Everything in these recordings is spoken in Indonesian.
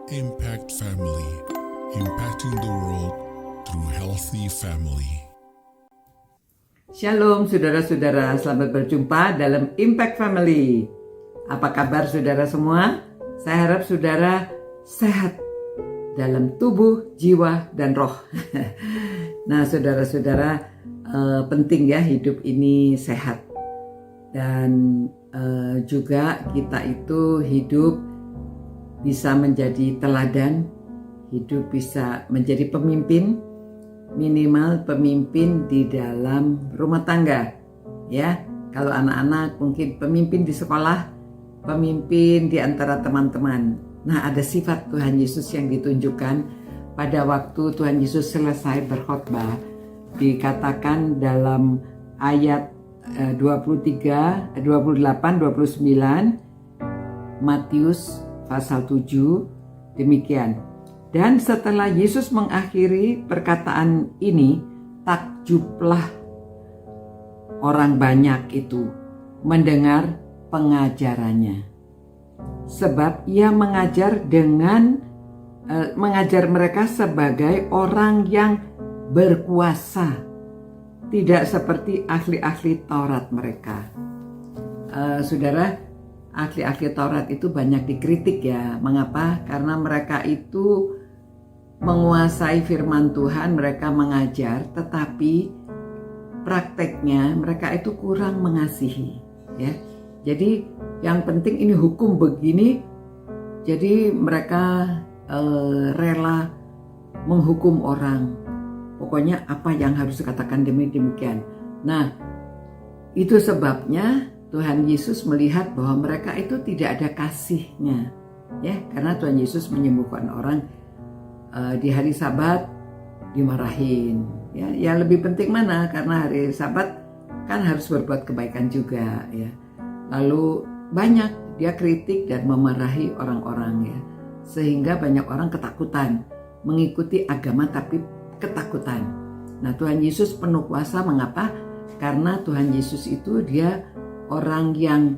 Impact Family, impacting the world through healthy family. Shalom saudara-saudara, selamat berjumpa dalam Impact Family. Apa kabar saudara semua? Saya harap saudara sehat dalam tubuh, jiwa, dan roh. Nah saudara-saudara, penting ya hidup ini sehat. Dan juga kita itu hidup bisa menjadi teladan, hidup bisa menjadi pemimpin, minimal pemimpin di dalam rumah tangga. Ya, kalau anak-anak mungkin pemimpin di sekolah, pemimpin di antara teman-teman. Nah, ada sifat Tuhan Yesus yang ditunjukkan pada waktu Tuhan Yesus selesai berkhotbah. Dikatakan dalam ayat 23, 28, 29 Matius pasal 7 demikian. Dan setelah Yesus mengakhiri perkataan ini, takjublah orang banyak itu mendengar pengajarannya. Sebab ia mengajar mereka sebagai orang yang berkuasa, tidak seperti ahli-ahli Taurat mereka. Saudara, ahli-ahli Taurat itu banyak dikritik ya. Mengapa? Karena mereka itu menguasai firman Tuhan, mereka mengajar, tetapi prakteknya mereka itu kurang mengasihi ya. Jadi yang penting ini hukum begini, jadi mereka rela menghukum orang. Pokoknya apa yang harus dikatakan demikian. Nah, itu sebabnya Tuhan Yesus melihat bahwa mereka itu tidak ada kasihnya, ya, karena Tuhan Yesus menyembuhkan orang di hari Sabat dimarahin, ya. Yang lebih penting mana? Karena hari Sabat kan harus berbuat kebaikan juga, ya. Lalu banyak dia kritik dan memarahi orang-orang, ya, sehingga banyak orang ketakutan mengikuti agama tapi ketakutan. Nah, Tuhan Yesus penuh kuasa. Mengapa? Karena Tuhan Yesus itu dia orang yang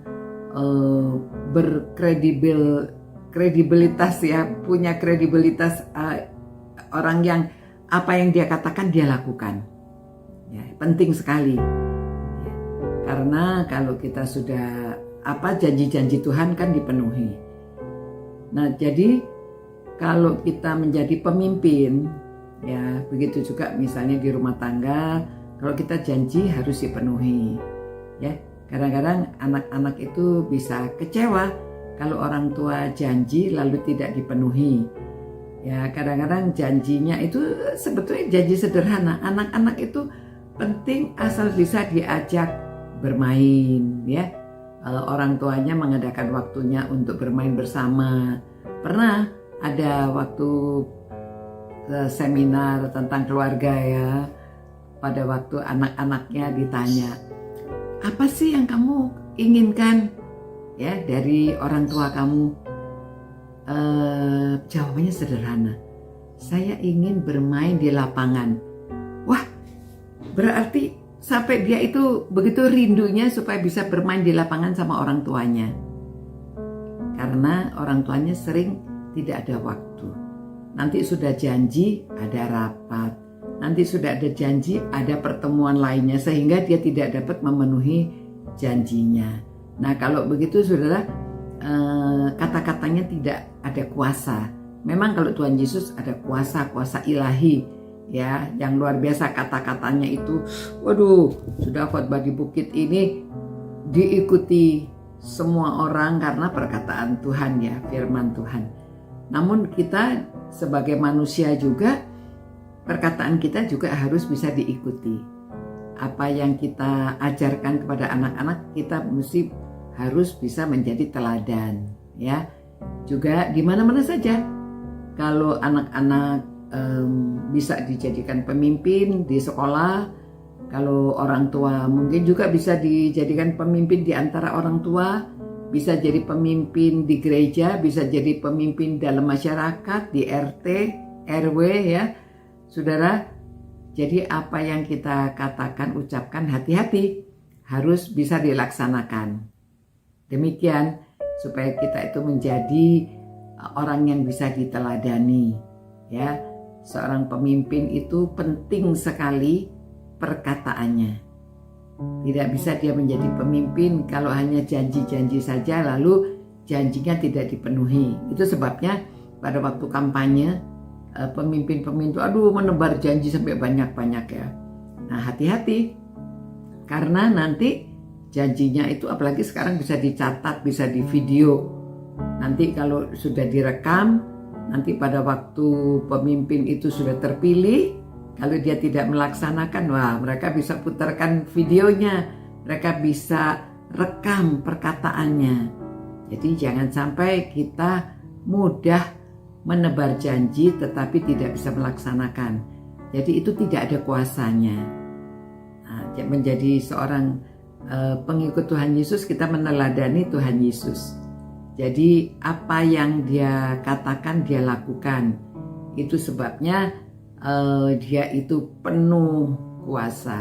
berkredibilitas ya, punya kredibilitas, orang yang apa yang dia katakan dia lakukan. Ya, penting sekali. Ya, karena kalau kita sudah janji-janji Tuhan kan dipenuhi. Nah, jadi kalau kita menjadi pemimpin, ya begitu juga misalnya di rumah tangga, kalau kita janji harus dipenuhi. Ya. Kadang-kadang anak-anak itu bisa kecewa kalau orang tua janji lalu tidak dipenuhi. Ya, kadang-kadang janjinya itu sebetulnya janji sederhana. Anak-anak itu penting asal bisa diajak bermain, ya. Orang tuanya mengadakan waktunya untuk bermain bersama. Pernah ada waktu seminar tentang keluarga ya. Pada waktu anak-anaknya ditanya, apa sih yang kamu inginkan ya dari orang tua kamu? Jawabannya sederhana, saya ingin bermain di lapangan. Wah, berarti sampai dia itu begitu rindunya supaya bisa bermain di lapangan sama orang tuanya. Karena orang tuanya sering tidak ada waktu. Nanti sudah janji ada rapat, nanti sudah ada janji ada pertemuan lainnya, sehingga dia tidak dapat memenuhi janjinya. Nah, kalau begitu saudara, kata-katanya tidak ada kuasa. Memang kalau Tuhan Yesus ada kuasa ilahi ya, yang luar biasa. Kata-katanya itu, waduh, sudah khotbah di bukit ini diikuti semua orang karena perkataan Tuhan ya, firman Tuhan. Namun kita sebagai manusia juga, perkataan kita juga harus bisa diikuti. Apa yang kita ajarkan kepada anak-anak, kita mesti harus bisa menjadi teladan, ya. Juga di mana-mana saja. Kalau anak-anak bisa dijadikan pemimpin di sekolah, kalau orang tua mungkin juga bisa dijadikan pemimpin di antara orang tua, bisa jadi pemimpin di gereja, bisa jadi pemimpin dalam masyarakat, di RT, RW ya. Saudara, jadi apa yang kita katakan, ucapkan, hati-hati, harus bisa dilaksanakan. Demikian supaya kita itu menjadi orang yang bisa diteladani. Ya, seorang pemimpin itu penting sekali perkataannya. Tidak bisa dia menjadi pemimpin kalau hanya janji-janji saja lalu janjinya tidak dipenuhi. Itu sebabnya pada waktu kampanye pemimpin-pemimpin itu menebar janji sampai banyak-banyak ya. Nah, hati-hati karena nanti janjinya itu apalagi sekarang bisa dicatat, bisa di video. Nanti kalau sudah direkam, nanti pada waktu pemimpin itu sudah terpilih, kalau dia tidak melaksanakan, wah mereka bisa putarkan videonya, mereka bisa rekam perkataannya. Jadi jangan sampai kita mudah menebar janji tetapi tidak bisa melaksanakan. Jadi itu tidak ada kuasanya. Nah, menjadi seorang pengikut Tuhan Yesus, kita meneladani Tuhan Yesus. Jadi apa yang dia katakan dia lakukan. Itu sebabnya dia itu penuh kuasa.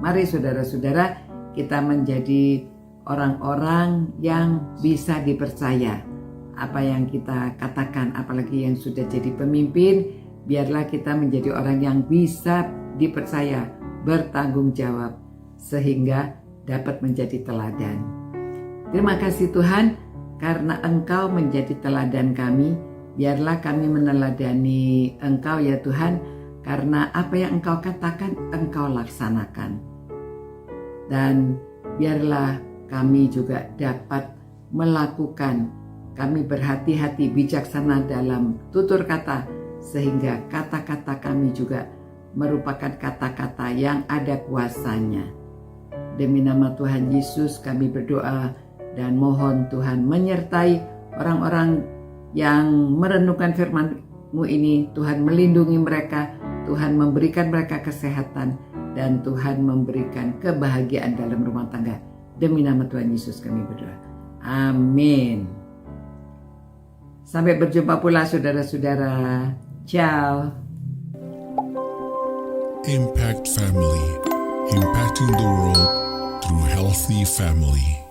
Mari saudara-saudara kita menjadi orang-orang yang bisa dipercaya. Apa yang kita katakan, apalagi yang sudah jadi pemimpin, biarlah kita menjadi orang yang bisa dipercaya, bertanggung jawab, sehingga dapat menjadi teladan. Terima kasih Tuhan, karena Engkau menjadi teladan kami, biarlah kami meneladani Engkau ya Tuhan, karena apa yang Engkau katakan, Engkau laksanakan. Dan biarlah kami juga dapat melakukan, kami berhati-hati bijaksana dalam tutur kata, sehingga kata-kata kami juga merupakan kata-kata yang ada kuasanya. Demi nama Tuhan Yesus kami berdoa dan mohon Tuhan menyertai orang-orang yang merenungkan firman-Mu ini. Tuhan melindungi mereka, Tuhan memberikan mereka kesehatan, dan Tuhan memberikan kebahagiaan dalam rumah tangga. Demi nama Tuhan Yesus kami berdoa. Amin. Sampai berjumpa pula saudara-saudara. Ciao. Impact Family, impacting the world through healthy family.